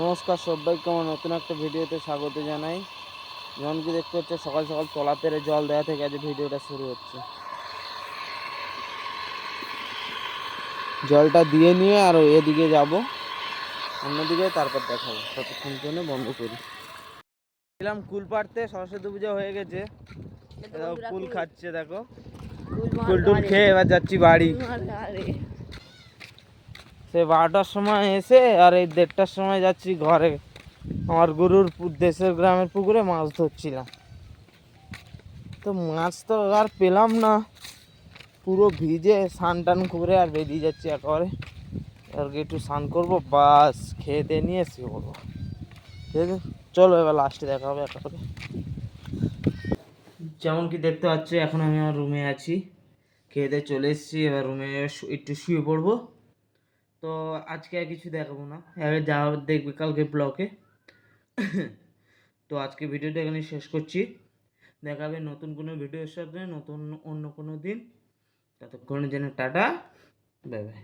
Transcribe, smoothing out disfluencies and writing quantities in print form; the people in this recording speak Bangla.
নমস্কার সবাইকে আমার নতুন একটা ভিডিওতে স্বাগত জানাই। যেমন কি দেখতে হচ্ছে সকাল সকাল তলা পেরে জল দেওয়া থেকে আজ ভিডিওটা শুরু হচ্ছে। জলটা দিয়ে নিয়ে আর এদিকে যাব, অন্যদিকে তারপর দেখাবো। ততক্ষণ জন্য বন্ধ করি। ছিলাম কুল পাড়তে, সরস্বতী পুজো হয়ে গেছে, কুল খাচ্ছে দেখো। কুল টুল খেয়ে এবার যাচ্ছি বাড়ি। সে 12টার সময় এসে আর এই 1:30টার সময় যাচ্ছি ঘরে। আমার গুরুর দেশের গ্রামের পুকুরে মাছ ধরছিলাম, তো মাছ তো আর পেলাম না, পুরো ভিজে স্নান টান করে আর বেরিয়ে যাচ্ছি একেবারে। আর একটু স্নান করবো, বাস খেয়ে দিয়ে নিয়ে শুয়ে পড়বো। ঠিক আছে, চলো এবার লাস্টে দেখা হবে একেবারে। যেমন কি দেখতে পাচ্ছি এখন আমি আমার রুমে আছি, খেয়ে দিয়ে চলে এসেছি। এবার রুমে একটু শুয়ে পড়বো। তো আজকে আর কিছু দেখাবো না, যা দেখবে কালকে ব্লগে। তো আজকে ভিডিওটা এখানে শেষ করছি। দেখাবে নতুন কোনো ভিডিওর সাথে, নতুন অন্য কোনো দিন। ততক্ষণের জন্য টাটা, বাই বাই।